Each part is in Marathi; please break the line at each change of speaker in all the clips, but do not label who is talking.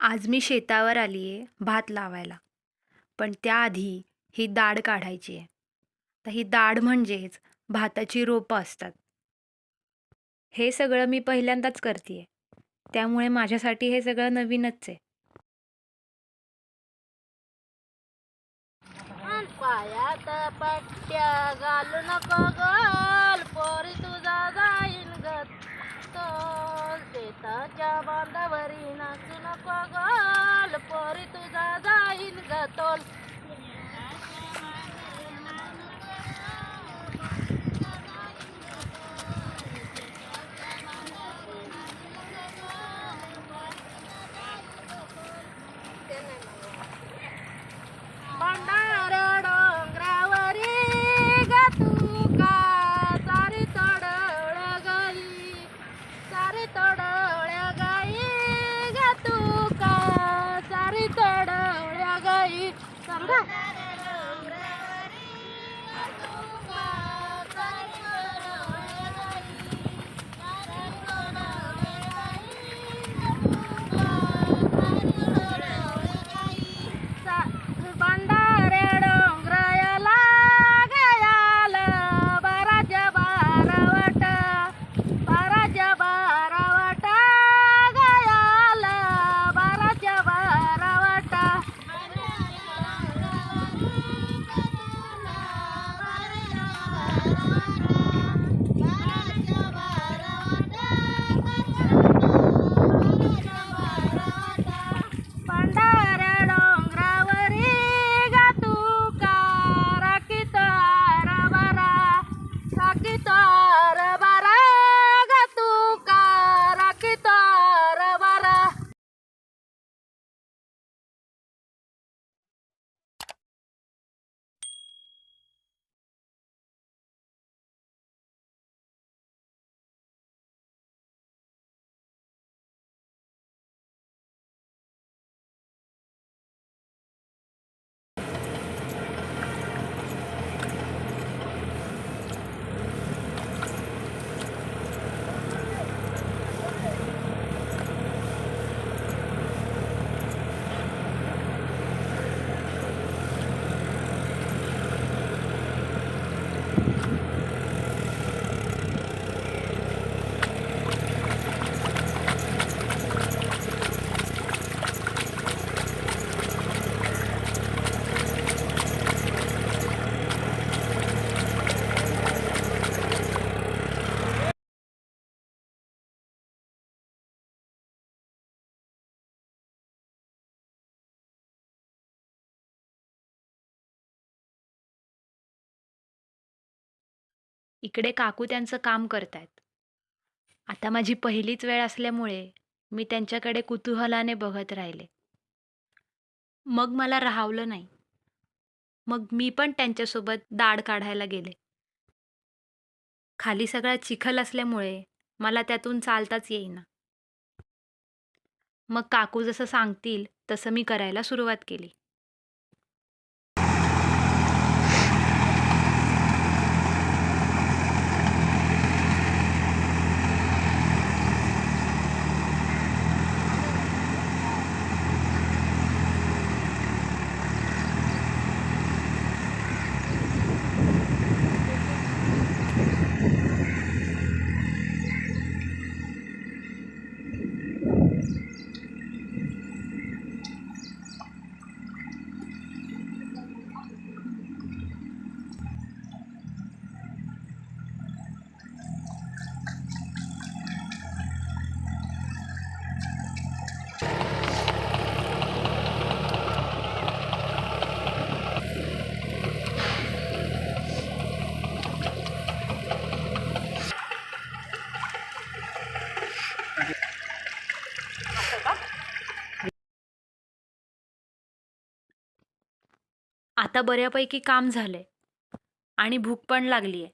आज मी शेतावर आली आहे भात लावायला. पण त्याआधी ही दाढ काढायची आहे. तर ही दाढ म्हणजेच भाताची रोपं असतात. हे सगळं मी पहिल्यांदाच करते. त्यामुळे माझ्यासाठी हे सगळं नवीनच आहे.
पायात पट्ट्या घालू नको गोल पोरी तुझा जाईन ग तोल शेताच्या बांधावरी नाचू नको गोल पोरी तुझा जाईन ग तोल. भंडारा डोंगरावरी ग तू का सारी तोडवळ गाई सारी तोडवळ्या गाई ग तू का सारी तोडवळ्या गाई समजा. भंडारे डोंगरायला गयाल बाराच्या बारावट गयाल बाराच्या बारावट. भंडाऱ्या डोंगरावरी ग तू का राखीत हरभरा ग तू का राखीत हरभरा.
इकडे काकू त्यांचं काम करतायत. आता माझी पहिलीच वेळ असल्यामुळे मी त्यांच्याकडे कुतूहलाने बघत राहिले. मग मला राहावलं नाही. मग मी पण त्यांच्यासोबत दाढ काढायला गेले. खाली सगळा चिखल असल्यामुळे मला त्यातून चालताच येईना. मग काकू जसं सांगतील तसं मी करायला सुरुवात केली. आता बऱ्यापैकी काम झालंय आणि भूक पण लागलीये.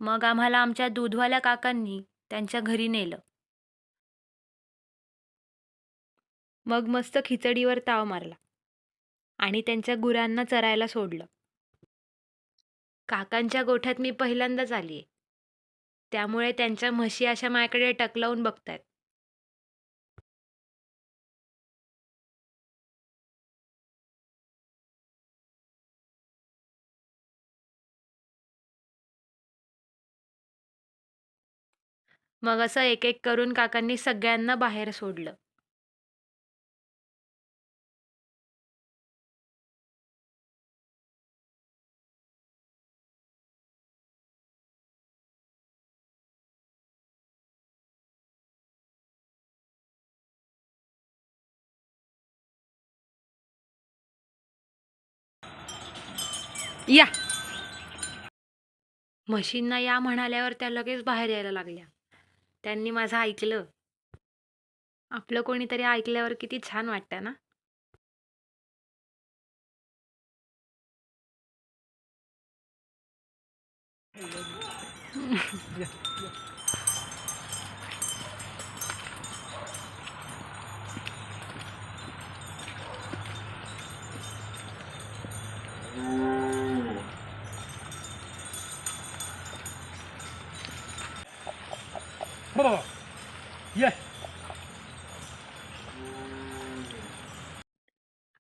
मग आम्हाला आमच्या दूधवाल्या काकांनी त्यांच्या घरी नेलं. मग मस्त खिचडीवर ताव मारला आणि त्यांच्या गुरांना चरायला सोडलं. काकांच्या गोठ्यात मी पहिल्यांदाच आलीये. त्यामुळे त्यांच्या म्हशी अशा माझ्याकडे टकलावून बघतायत. मग असं एक एक करून काकांनी सगळ्यांना बाहेर सोडलं. या म्हशींना या म्हणाल्यावर त्या लगेच बाहेर यायला लागल्या. त्यांनी माझं ऐकलं. आपलं कोणीतरी ऐकल्यावर किती छान वाटतं ना.
बाबा ये.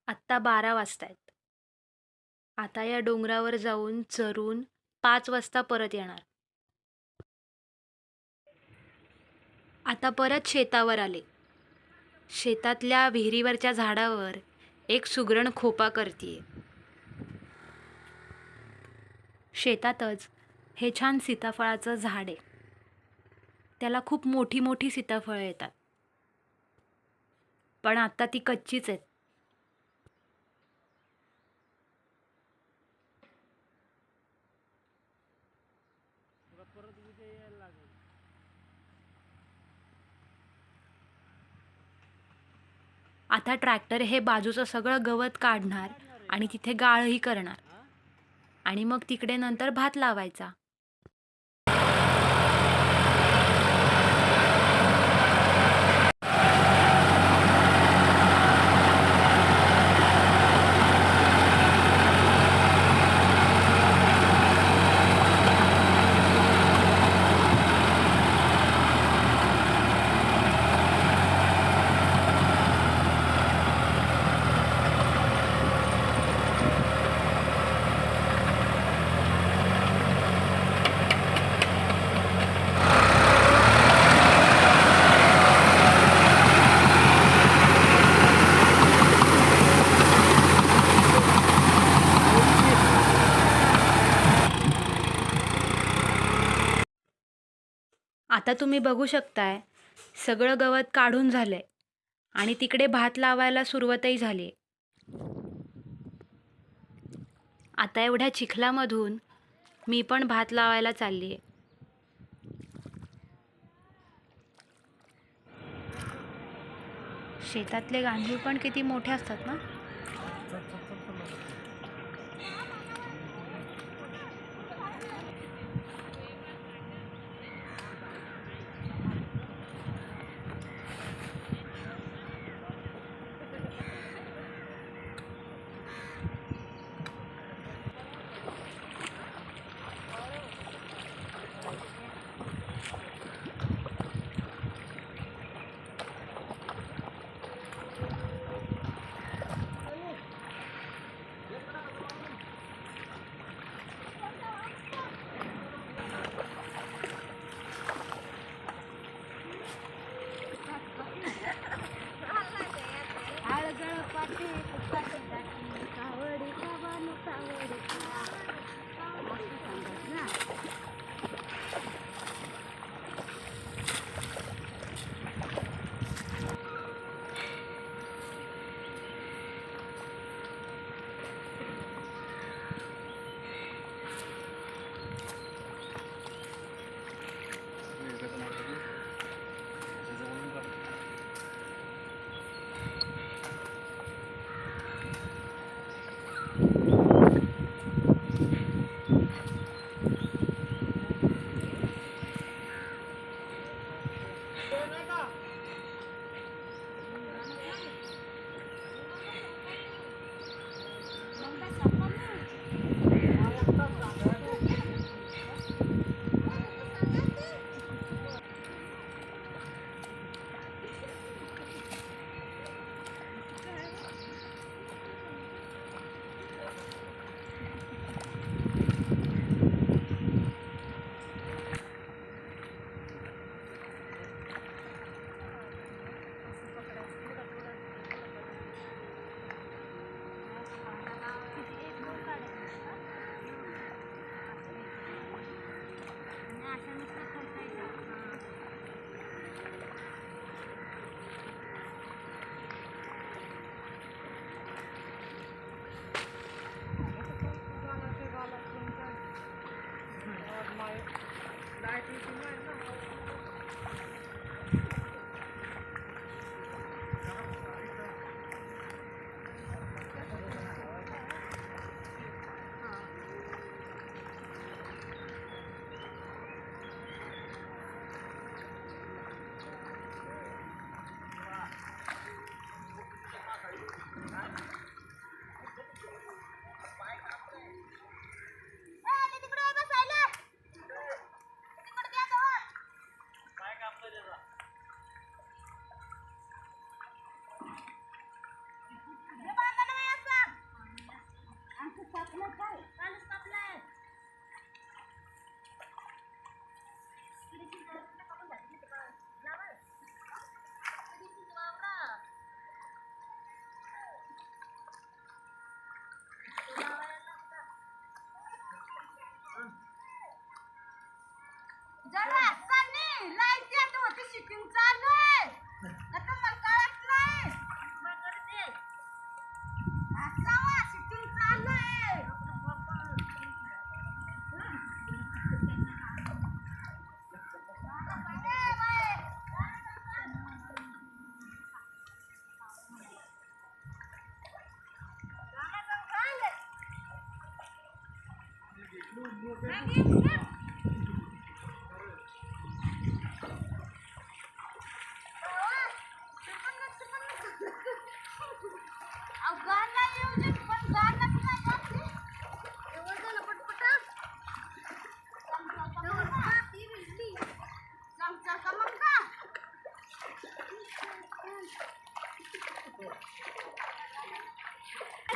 आत्ता 12 वाजतायत. आता या डोंगरावर जाऊन चरून 5 वाजता परत येणार. आता परत शेतावर आले. शेतातल्या विहिरीवरच्या झाडावर एक सुगरण खोपा करतीये. शेतातच हे छान सीताफळाचं झाड आहे. त्याला खूप मोठी मोठी सीताफळं येतात. पण आता ती कच्चीच आहेत. आता ट्रॅक्टर हे बाजूचं सगळं गवत काढणार आणि तिथे गाळही करणार आणि मग तिकडे नंतर भात लावायचा. आता तुम्ही बघू शकताय सगळं गवत काढून झालंय आणि तिकडे भात लावायला सुरुवातही झाली. आता एवढ्या चिखलामधून मी पण भात लावायला चालली आहे. शेतातले गांडूळ पण किती मोठे असतात ना.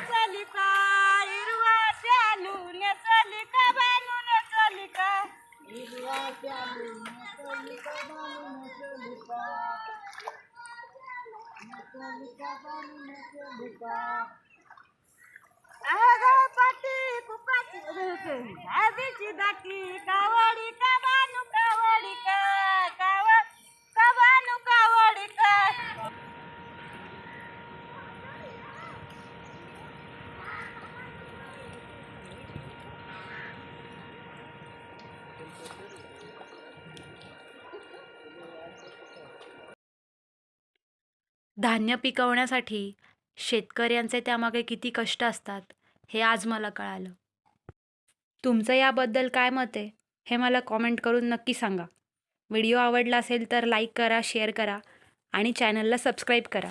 चलिका हिरवा शालू ने चलिका बानू ने चलिका हिरवा शालू ने चलिका बानू ने चलिका पटी कुपाची आधीची दाखली कावडी का बानू कावडी का बानू कावडी का
धान्य पिकवण्यासाठी शेतकऱ्यांचे त्यामागे किती कष्ट असतात हे आज मला कळालं. तुमचं याबद्दल काय मत आहे हे मला कॉमेंट करून नक्की सांगा. व्हिडिओ आवडला असेल तर लाईक करा, शेअर करा आणि चॅनलला सबस्क्राईब करा.